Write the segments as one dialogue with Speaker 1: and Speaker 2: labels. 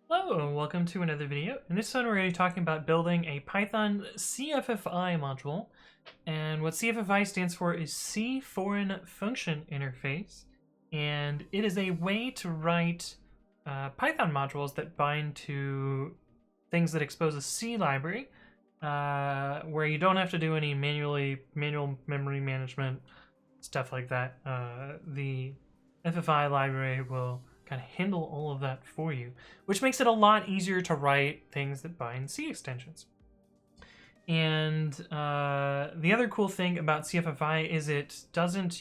Speaker 1: Hello and welcome to another video. In this one we're going to be talking about building a Python cffi module, and what cffi stands for is C Foreign Function Interface, and it is a way to write Python modules that bind to things that expose a C library, where you don't have to do any manual memory management, stuff like that. The FFI library will kind of handle all of that for you, which makes it a lot easier to write things that bind C extensions. And the other cool thing about CFFI is it doesn't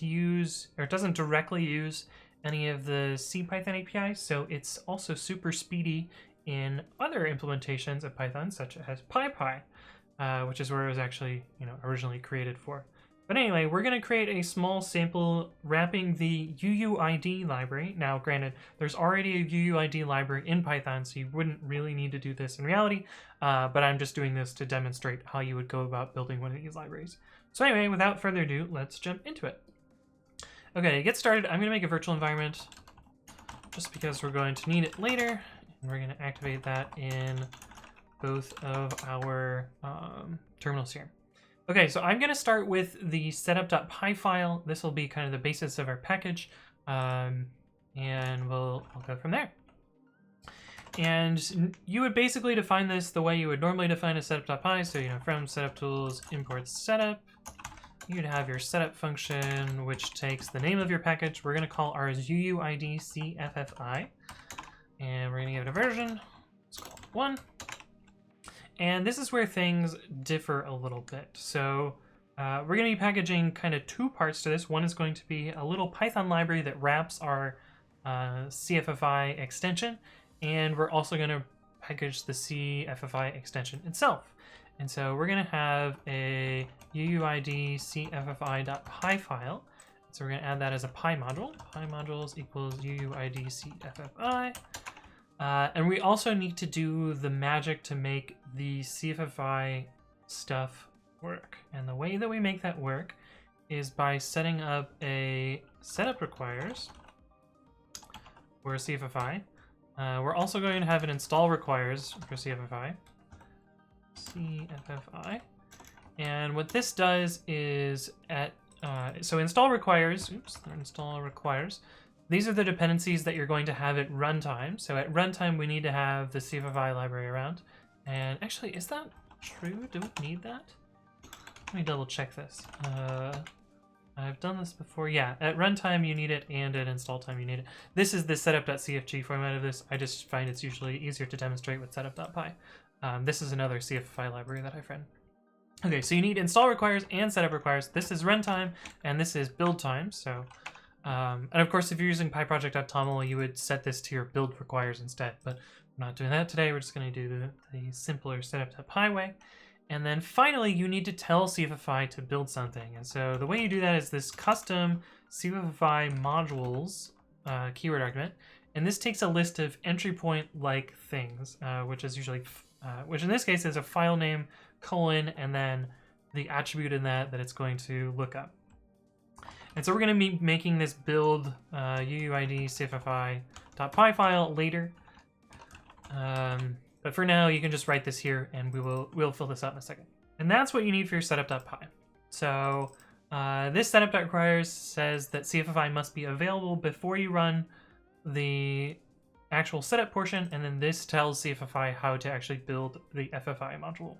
Speaker 1: directly use any of the CPython APIs, so it's also super speedy in other implementations of Python, such as pypy, which is where it was actually originally created for. But anyway, we're going to create a small sample wrapping the uuid library. Now, granted, there's already a uuid library in Python, so you wouldn't really need to do this in reality, but I'm just doing this to demonstrate how you would go about building one of these libraries. So anyway, without further ado, let's jump into it. Okay, to get started, I'm going to make a virtual environment just because we're going to need it later, and we're going to activate that in both of our terminals here. Okay, so I'm going to start with the setup.py file. This will be kind of the basis of our package, and we'll go from there. And you would basically define this the way you would normally define a setup.py. So, from setup tools, import setup. You'd have your setup function, which takes the name of your package. We're going to call ours uuid cffi, and we're going to give it a version. Let's call it 1. And this is where things differ a little bit. So we're going to be packaging kind of two parts to this. One is going to be a little Python library that wraps our CFFI extension, and we're also going to package the CFFI extension itself. And so we're going to have a uuid cffi.py file. So we're going to add that as a py module. Py modules equals uuid cffi. And we also need to do the magic to make the CFFI stuff work. And the way that we make that work is by setting up a setup requires for CFFI. We're also going to have an install requires for CFFI. And what this does is so install requires, these are the dependencies that you're going to have at runtime. So at runtime, we need to have the cffi library around. And actually, is that true? Do we need that? Let me double check this. I've done this before. Yeah, at runtime you need it, and at install time you need it. This is the setup.cfg format of this. I just find it's usually easier to demonstrate with setup.py. This is another CFFI library that I've read. Okay, so you need install requires and setup requires. This is runtime, and this is build time. So. And of course, if you're using pyproject.toml, you would set this to your build requires instead, but we're not doing that today. We're just going to do the simpler setup.py way. And then finally, you need to tell CFFI to build something. And so the way you do that is this custom CFFI modules keyword argument. And this takes a list of entry point like things, which is usually, which in this case is a file name, colon, and then the attribute in that it's going to look up. And so we're going to be making this build uuid cffi.py file later. But for now, you can just write this here, and we'll fill this out in a second. And that's what you need for your setup.py. So this setup.requires says that CFFI must be available before you run the actual setup portion, and then this tells CFFI how to actually build the FFI module.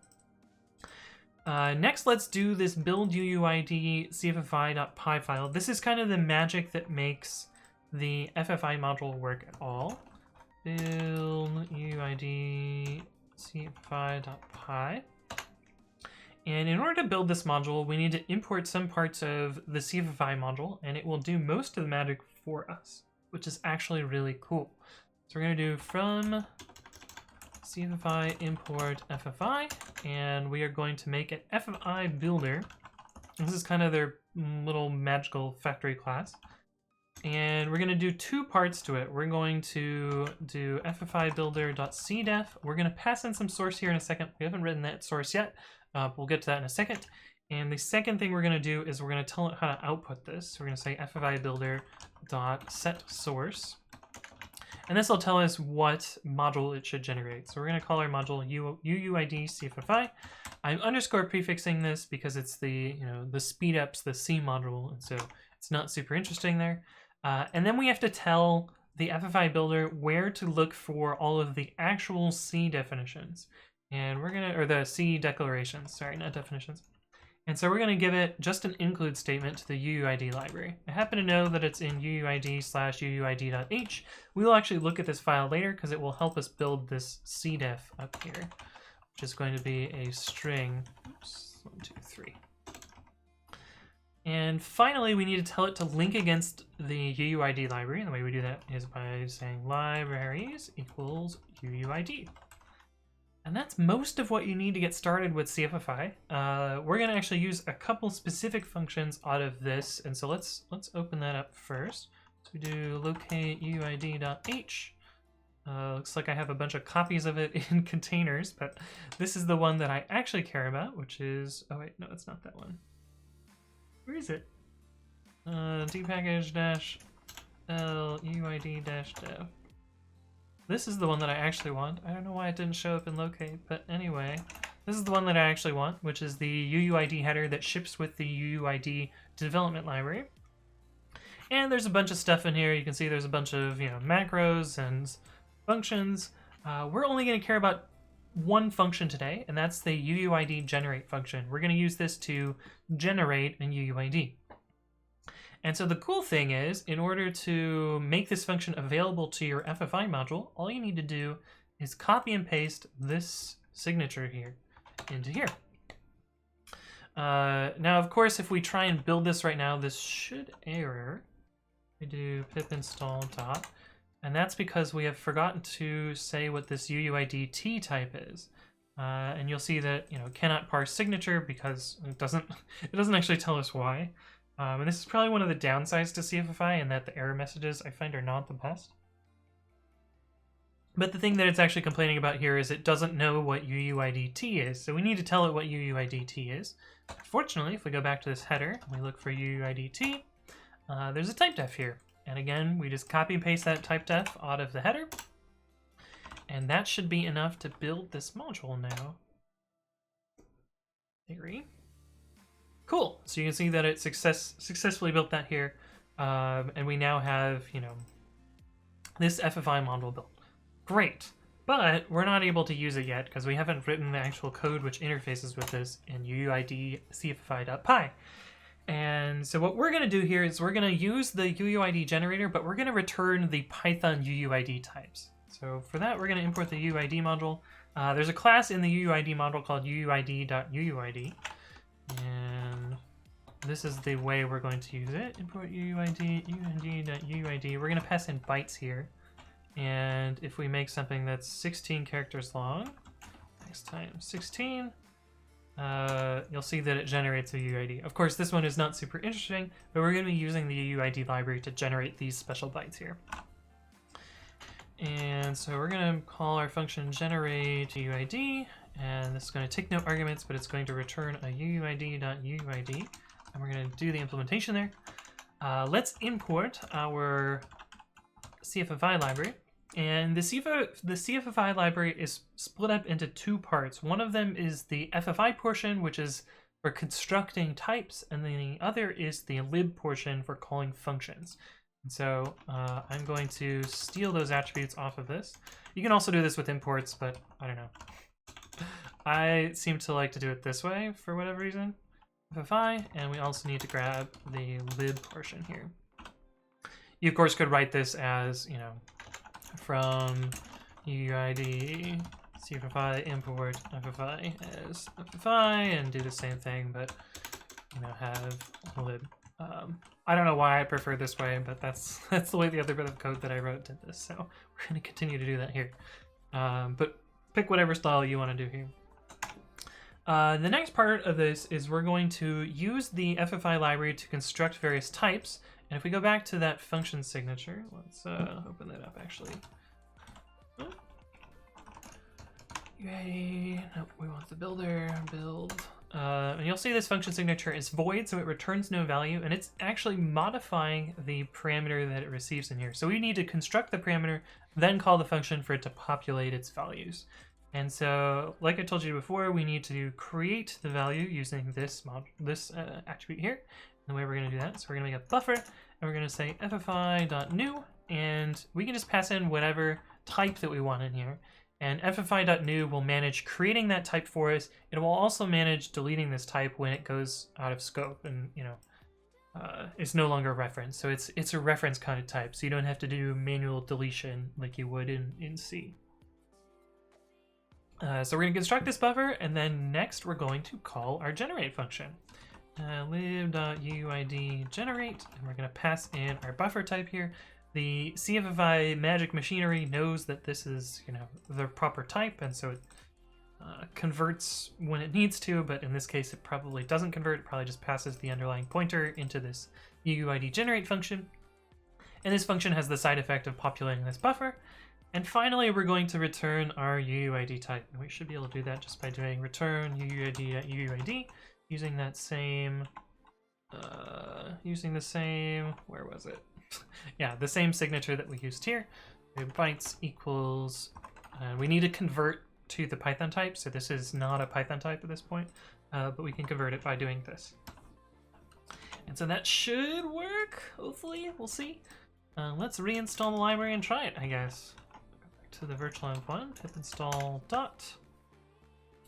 Speaker 1: Next, let's do this build uuid cffi.py file. This is kind of the magic that makes the FFI module work at all. Build uuid cffi.py. And in order to build this module, we need to import some parts of the CFFI module, and it will do most of the magic for us, which is actually really cool. So we're going to do from cffi import FFI, and we are going to make an FFI builder. This is kind of their little magical factory class. And we're going to do two parts to it. We're going to do FFI builder.cdef. We're going to pass in some source here in a second. We haven't written that source yet. We'll get to that in a second. And the second thing we're going to do is we're going to tell it how to output this. So we're going to say FFI builder.set source. and this will tell us what module it should generate. So we're going to call our module uuid cffi. I'm underscore prefixing this because it's the the speed ups the C module, and so it's not super interesting there. And then we have to tell the FFI builder where to look for all of the actual C definitions, and we're gonna or the C declarations. Sorry, not definitions. And so we're going to give it just an include statement to the uuid library. I happen to know that it's in uuid/uuid.h. We will actually look at this file later because it will help us build this cdef up here, which is going to be a string. Oops, 1, 2, 3. And finally, we need to tell it to link against the uuid library. And the way we do that is by saying libraries equals uuid. And that's most of what you need to get started with CFFI. We're going to actually use a couple specific functions out of this, and so let's open that up first. So we do locate uuid.h. Looks like I have a bunch of copies of it in containers, but this is the one that I actually care about, which is, oh wait, no, it's not that one. Where is it? dpackage-l uuid-dev. This is the one that I actually want. I don't know why it didn't show up in locate, but anyway, this is the one that I actually want, which is the uuid header that ships with the uuid development library. And there's a bunch of stuff in here. You can see there's a bunch of macros and functions. We're only going to care about one function today, and that's the uuid generate function. We're going to use this to generate an uuid. And so the cool thing is, in order to make this function available to your FFI module, all you need to do is copy and paste this signature here into here. Now, of course, if we try and build this right now, this should error. We do pip install dot, and that's because we have forgotten to say what this uuid t type is. And you'll see that cannot parse signature because it doesn't actually tell us why. And this is probably one of the downsides to CFFI, in that the error messages I find are not the best. But the thing that it's actually complaining about here is it doesn't know what uuid-t is, so we need to tell it what uuid-t is. Fortunately, if we go back to this header and we look for uuid-t, there's a type def here. And again, we just copy and paste that type def out of the header, and that should be enough to build this module now. Theory. Cool. So you can see that it successfully built that here, and we now have this FFI module built. Great, but we're not able to use it yet because we haven't written the actual code which interfaces with this in uuid cffi.py. And so what we're going to do here is we're going to use the uuid generator, but we're going to return the Python uuid types. So for that, we're going to import the uuid module. There's a class in the uuid module called uuid.uuid. And this is the way we're going to use it. Import uuid.uuid. We're going to pass in bytes here. And if we make something that's 16 characters long, next time 16, you'll see that it generates a UID. Of course, this one is not super interesting, but we're going to be using the UID library to generate these special bytes here. And so we're going to call our function generate UID, and this is going to take no arguments, but it's going to return a UUID.UUID, and we're going to do the implementation there. Let's import our CFFI library, and the CFFI library is split up into two parts. One of them is the FFI portion, which is for constructing types, and then the other is the lib portion for calling functions. And so I'm going to steal those attributes off of this. You can also do this with imports, but I don't know. I seem to like to do it this way for whatever reason. FFI, and we also need to grab the lib portion here. You of course could write this as, from UID cffi import FFI as FFI and do the same thing, but have lib. I don't know why I prefer this way, but that's the way the other bit of code that I wrote did this, so we're going to continue to do that here. But pick whatever style you want to do here. The next part of this is we're going to use the FFI library to construct various types, and if we go back to that function signature, let's open that up actually. Yay, nope, we want the builder, build and you'll see this function signature is void, so it returns no value, and it's actually modifying the parameter that it receives in here. So we need to construct the parameter, then call the function for it to populate its values. And so, like I told you before, we need to create the value using this attribute here. And the way we're going to do that, so we're going to make a buffer, and we're going to say ffi.new, and we can just pass in whatever type that we want in here. And ffi.new will manage creating that type for us. It will also manage deleting this type when it goes out of scope and, you know, it's no longer a reference. So it's a reference kind of type, so you don't have to do manual deletion like you would in C. So we're going to construct this buffer, and then next we're going to call our generate function. lib.uuid generate, and we're going to pass in our buffer type here. The cffi magic machinery knows that this is, you know, the proper type, and so it converts when it needs to, but in this case it probably doesn't convert. It probably just passes the underlying pointer into this uuid generate function. And this function has the side effect of populating this buffer. And finally, we're going to return our uuid type. And we should be able to do that just by doing return uuid.uuid, using that same, where was it? Yeah, the same signature that we used here. Bytes equals, we need to convert to the Python type, so this is not a Python type at this point, but we can convert it by doing this. And so that should work, hopefully, we'll see. Let's reinstall the library and try it, I guess. Go back to the virtual env1, pip install dot.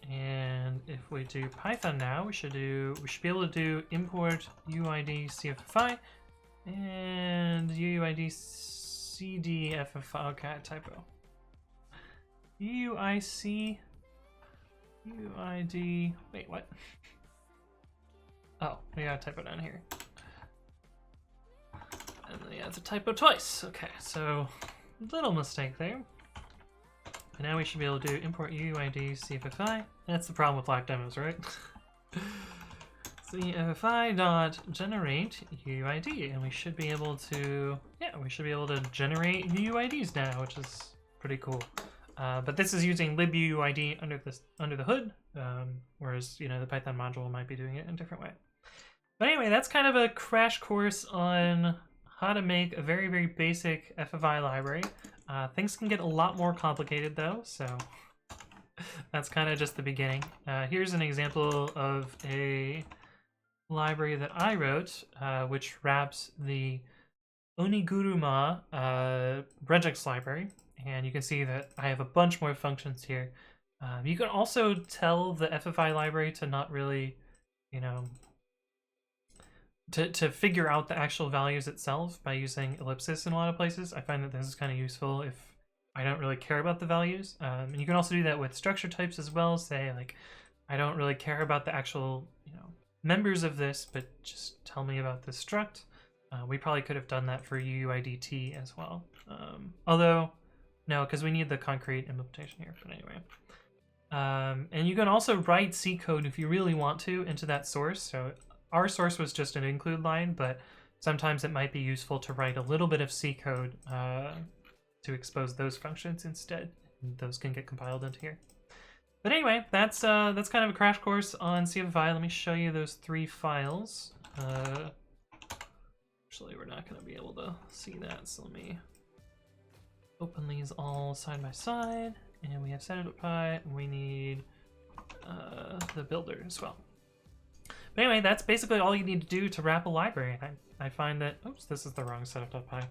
Speaker 1: And if we do Python now, we should be able to do import uuid cffi and uuid cdffi. Okay, typo. UIC UID. Wait, what? Oh, we got a typo down here. And then, yeah, it's a typo twice. Okay, so little mistake there. And now we should be able to import UID cffi. That's the problem with live demos, right? cffi.generate UID, and we should be able to, generate UIDs now, which is pretty cool. But this is using libuid under the hood, whereas, you know, the Python module might be doing it in a different way. But anyway, that's kind of a crash course on how to make a very, very basic FFI library. Things can get a lot more complicated though, so that's kind of just the beginning. Here's an example of a library that I wrote, which wraps the Oniguruma regex library. And you can see that I have a bunch more functions here. You can also tell the FFI library to not really, you know, to figure out the actual values itself by using ellipsis in a lot of places. I find that this is kind of useful if I don't really care about the values. And you can also do that with structure types as well. Say, like, I don't really care about the actual, you know, members of this, but just tell me about this struct. We probably could have done that for uuidt as well. Although, no, because we need the concrete implementation here, but anyway. And you can also write C code if you really want to into that source. So our source was just an include line, but sometimes it might be useful to write a little bit of C code to expose those functions instead. And those can get compiled into here. But anyway, that's kind of a crash course on cffi. Let me show you those 3 files. Actually, we're not going to be able to see that, so let me open these all side by side, and we have setup.py, and we need the builder as well. But anyway, that's basically all you need to do to wrap a library. I find that, oops, this is the wrong setup.py.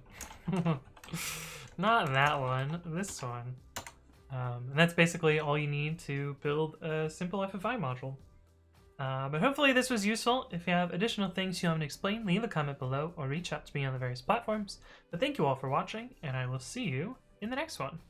Speaker 1: Not that one, this one. And that's basically all you need to build a simple FFI module. But hopefully this was useful. If you have additional things you want me to explain, leave a comment below or reach out to me on the various platforms. But thank you all for watching, and I will see you in the next one.